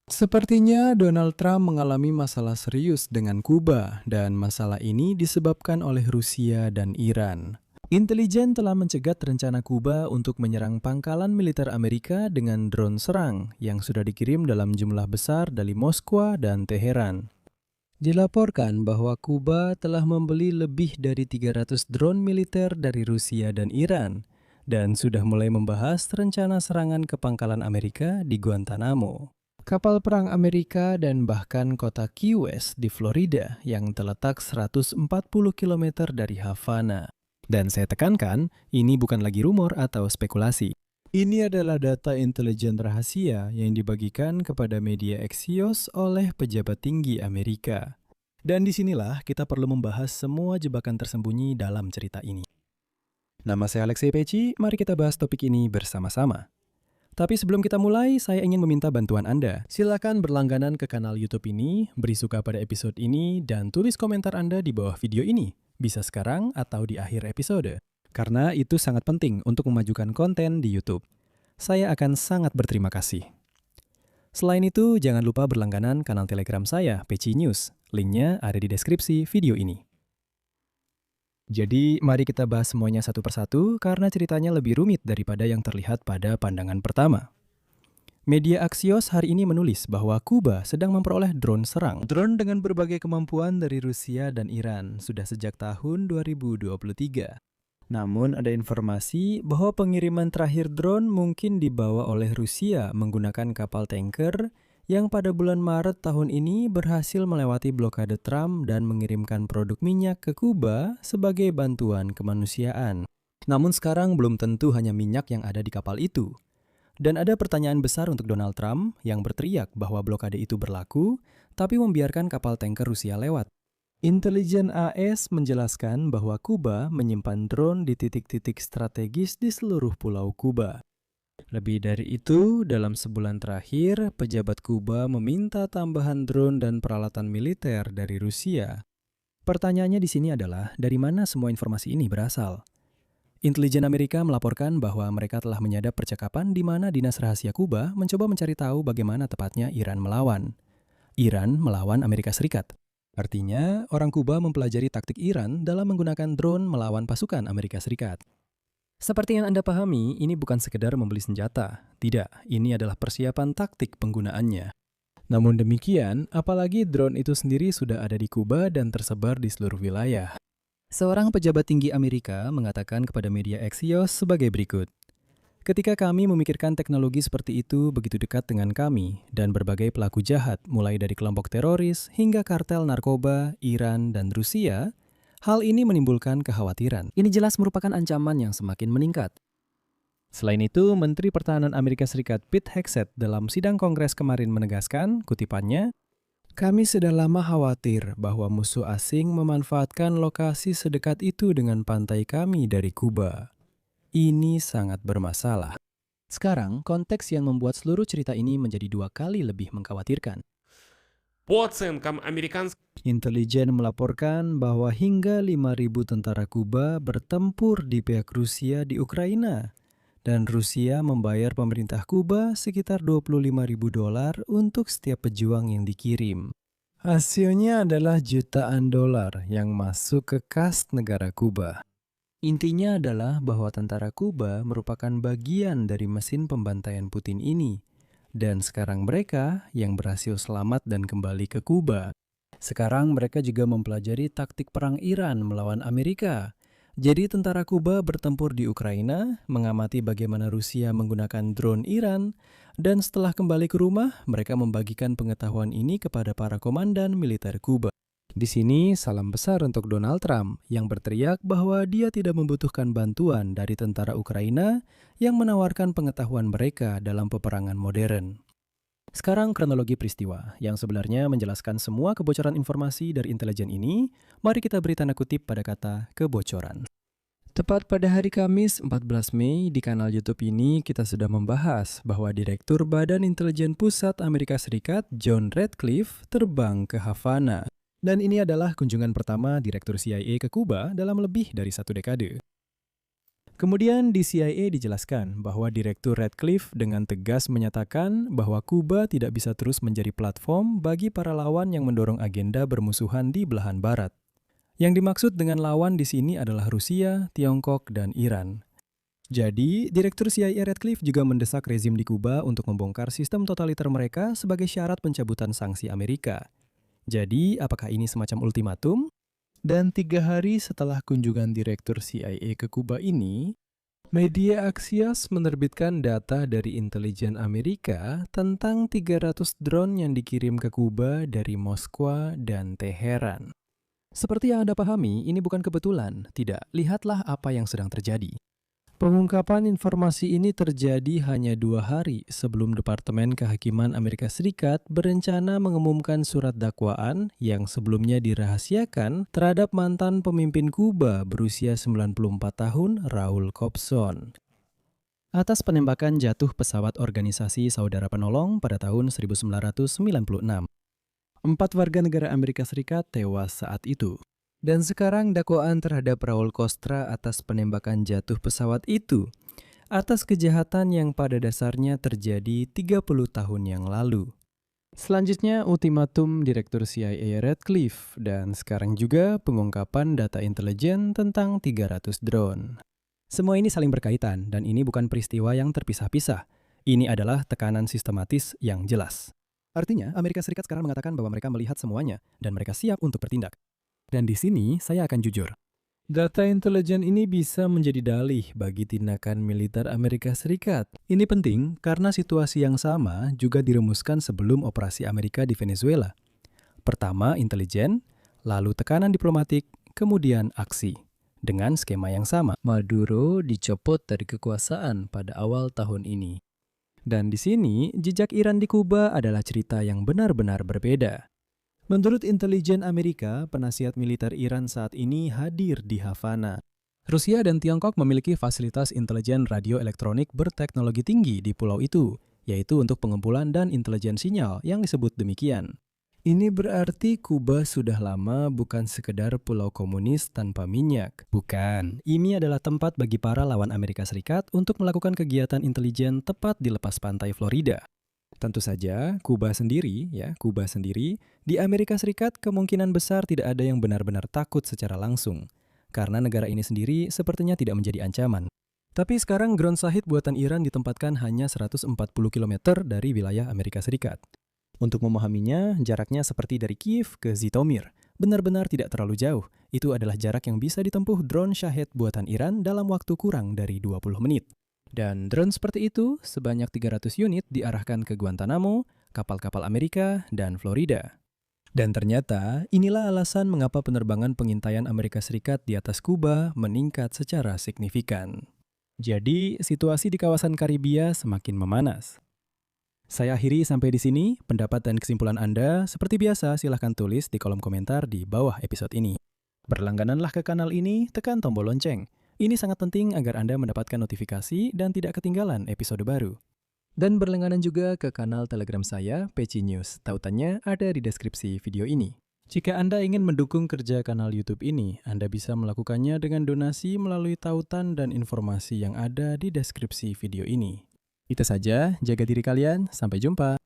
Sepertinya Donald Trump mengalami masalah serius dengan Kuba, dan masalah ini disebabkan oleh Rusia dan Iran. Intelijen telah mencegat rencana Kuba untuk menyerang pangkalan militer Amerika dengan drone serang yang sudah dikirim dalam jumlah besar dari Moskwa dan Teheran. Dilaporkan bahwa Kuba telah membeli lebih dari 300 drone militer dari Rusia dan Iran, dan sudah mulai membahas rencana serangan ke pangkalan Amerika di Guantanamo. Kapal perang Amerika dan bahkan kota Key West di Florida yang terletak 140 km dari Havana. Dan saya tekankan, ini bukan lagi rumor atau spekulasi. Ini adalah data intelijen rahasia yang dibagikan kepada media Axios oleh pejabat tinggi Amerika. Dan disinilah kita perlu membahas semua jebakan tersembunyi dalam cerita ini. Nama saya Alexei Peci, mari kita bahas topik ini bersama-sama. Tapi sebelum kita mulai, saya ingin meminta bantuan Anda. Silakan berlangganan ke kanal YouTube ini, beri suka pada episode ini, dan tulis komentar Anda di bawah video ini. Bisa sekarang atau di akhir episode. Karena itu sangat penting untuk memajukan konten di YouTube. Saya akan sangat berterima kasih. Selain itu, jangan lupa berlangganan kanal Telegram saya, Peci News. Linknya ada di deskripsi video ini. Jadi, mari kita bahas semuanya satu persatu karena ceritanya lebih rumit daripada yang terlihat pada pandangan pertama. Media Axios hari ini menulis bahwa Kuba sedang memperoleh drone serang. Drone dengan berbagai kemampuan dari Rusia dan Iran sudah sejak tahun 2023. Namun ada informasi bahwa pengiriman terakhir drone mungkin dibawa oleh Rusia menggunakan kapal tanker yang pada bulan Maret tahun ini berhasil melewati blokade Trump dan mengirimkan produk minyak ke Kuba sebagai bantuan kemanusiaan. Namun sekarang belum tentu hanya minyak yang ada di kapal itu. Dan ada pertanyaan besar untuk Donald Trump yang berteriak bahwa blokade itu berlaku, tapi membiarkan kapal tanker Rusia lewat. Intelijen AS menjelaskan bahwa Kuba menyimpan drone di titik-titik strategis di seluruh pulau Kuba. Lebih dari itu, dalam sebulan terakhir, pejabat Kuba meminta tambahan drone dan peralatan militer dari Rusia. Pertanyaannya di sini adalah, dari mana semua informasi ini berasal? Intelijen Amerika melaporkan bahwa mereka telah menyadap percakapan di mana Dinas Rahasia Kuba mencoba mencari tahu bagaimana tepatnya Iran melawan. Iran melawan Amerika Serikat. Artinya, orang Kuba mempelajari taktik Iran dalam menggunakan drone melawan pasukan Amerika Serikat. Seperti yang Anda pahami, ini bukan sekedar membeli senjata. Tidak, ini adalah persiapan taktik penggunaannya. Namun demikian, apalagi drone itu sendiri sudah ada di Kuba dan tersebar di seluruh wilayah. Seorang pejabat tinggi Amerika mengatakan kepada media Axios sebagai berikut. Ketika kami memikirkan teknologi seperti itu begitu dekat dengan kami dan berbagai pelaku jahat, mulai dari kelompok teroris hingga kartel narkoba, Iran, dan Rusia, hal ini menimbulkan kekhawatiran. Ini jelas merupakan ancaman yang semakin meningkat. Selain itu, Menteri Pertahanan Amerika Serikat Pete Hegseth dalam sidang Kongres kemarin menegaskan, kutipannya, "Kami sudah lama khawatir bahwa musuh asing memanfaatkan lokasi sedekat itu dengan pantai kami dari Kuba. Ini sangat bermasalah." Sekarang, konteks yang membuat seluruh cerita ini menjadi 2 kali lebih mengkhawatirkan. По оценкам американских Intelijen melaporkan bahwa hingga 5.000 tentara Kuba bertempur di pihak Rusia di Ukraina, dan Rusia membayar pemerintah Kuba sekitar $25.000 untuk setiap pejuang yang dikirim. Hasilnya adalah jutaan dolar yang masuk ke kas negara Kuba. Intinya adalah bahwa tentara Kuba merupakan bagian dari mesin pembantaian Putin ini, dan sekarang mereka yang berhasil selamat dan kembali ke Kuba. Sekarang mereka juga mempelajari taktik perang Iran melawan Amerika. Jadi tentara Kuba bertempur di Ukraina, mengamati bagaimana Rusia menggunakan drone Iran, dan setelah kembali ke rumah, mereka membagikan pengetahuan ini kepada para komandan militer Kuba. Di sini salam besar untuk Donald Trump yang berteriak bahwa dia tidak membutuhkan bantuan dari tentara Ukraina yang menawarkan pengetahuan mereka dalam peperangan modern. Sekarang kronologi peristiwa yang sebenarnya menjelaskan semua kebocoran informasi dari intelijen ini. Mari kita beri tanda kutip pada kata kebocoran. Tepat pada hari Kamis 14 Mei di kanal YouTube ini kita sudah membahas bahwa Direktur Badan Intelijen Pusat Amerika Serikat John Ratcliffe terbang ke Havana. Dan ini adalah kunjungan pertama Direktur CIA ke Kuba dalam lebih dari 1 dekade. Kemudian di CIA dijelaskan bahwa Direktur Radcliffe dengan tegas menyatakan bahwa Kuba tidak bisa terus menjadi platform bagi para lawan yang mendorong agenda bermusuhan di belahan barat. Yang dimaksud dengan lawan di sini adalah Rusia, Tiongkok, dan Iran. Jadi, Direktur CIA Radcliffe juga mendesak rezim di Kuba untuk membongkar sistem totaliter mereka sebagai syarat pencabutan sanksi Amerika. Jadi, apakah ini semacam ultimatum? Dan 3 hari setelah kunjungan Direktur CIA ke Kuba ini, media Axios menerbitkan data dari intelijen Amerika tentang 300 drone yang dikirim ke Kuba dari Moskwa dan Teheran. Seperti yang Anda pahami, ini bukan kebetulan. Tidak, lihatlah apa yang sedang terjadi. Pengungkapan informasi ini terjadi hanya 2 hari sebelum Departemen Kehakiman Amerika Serikat berencana mengumumkan surat dakwaan yang sebelumnya dirahasiakan terhadap mantan pemimpin Kuba berusia 94 tahun, Raul Cobson, atas penembakan jatuh pesawat organisasi Saudara Penolong pada tahun 1996. 4 warga negara Amerika Serikat tewas saat itu. Dan sekarang dakwaan terhadap Raul Costra atas penembakan jatuh pesawat itu, atas kejahatan yang pada dasarnya terjadi 30 tahun yang lalu. Selanjutnya ultimatum Direktur CIA Radcliffe, dan sekarang juga pengungkapan data intelijen tentang 300 drone. Semua ini saling berkaitan, dan ini bukan peristiwa yang terpisah-pisah. Ini adalah tekanan sistematis yang jelas. Artinya, Amerika Serikat sekarang mengatakan bahwa mereka melihat semuanya, dan mereka siap untuk bertindak. Dan di sini saya akan jujur. Data intelijen ini bisa menjadi dalih bagi tindakan militer Amerika Serikat. Ini penting karena situasi yang sama juga dirumuskan sebelum operasi Amerika di Venezuela. Pertama intelijen, lalu tekanan diplomatik, kemudian aksi. Dengan skema yang sama, Maduro dicopot dari kekuasaan pada awal tahun ini. Dan di sini, jejak Iran di Kuba adalah cerita yang benar-benar berbeda. Menurut intelijen Amerika, penasihat militer Iran saat ini hadir di Havana. Rusia dan Tiongkok memiliki fasilitas intelijen radio elektronik berteknologi tinggi di pulau itu, yaitu untuk pengumpulan dan intelijen sinyal yang disebut demikian. Ini berarti Kuba sudah lama bukan sekedar pulau komunis tanpa minyak. Bukan, ini adalah tempat bagi para lawan Amerika Serikat untuk melakukan kegiatan intelijen tepat di lepas pantai Florida. Tentu saja, Kuba sendiri, di Amerika Serikat kemungkinan besar tidak ada yang benar-benar takut secara langsung, karena negara ini sendiri sepertinya tidak menjadi ancaman. Tapi sekarang ground Shahid buatan Iran ditempatkan hanya 140 km dari wilayah Amerika Serikat. Untuk memahaminya, jaraknya seperti dari Kiev ke Zhytomyr, benar-benar tidak terlalu jauh. Itu adalah jarak yang bisa ditempuh drone Shahid buatan Iran dalam waktu kurang dari 20 menit. Dan drone seperti itu, sebanyak 300 unit diarahkan ke Guantanamo, kapal-kapal Amerika, dan Florida. Dan ternyata, inilah alasan mengapa penerbangan pengintaian Amerika Serikat di atas Kuba meningkat secara signifikan. Jadi, situasi di kawasan Karibia semakin memanas. Saya akhiri sampai di sini. Pendapat dan kesimpulan Anda, seperti biasa, silahkan tulis di kolom komentar di bawah episode ini. Berlanggananlah ke kanal ini, tekan tombol lonceng. Ini sangat penting agar Anda mendapatkan notifikasi dan tidak ketinggalan episode baru. Dan berlangganan juga ke kanal Telegram saya, PC News. Tautannya ada di deskripsi video ini. Jika Anda ingin mendukung kerja kanal YouTube ini, Anda bisa melakukannya dengan donasi melalui tautan dan informasi yang ada di deskripsi video ini. Itu saja, jaga diri kalian, sampai jumpa.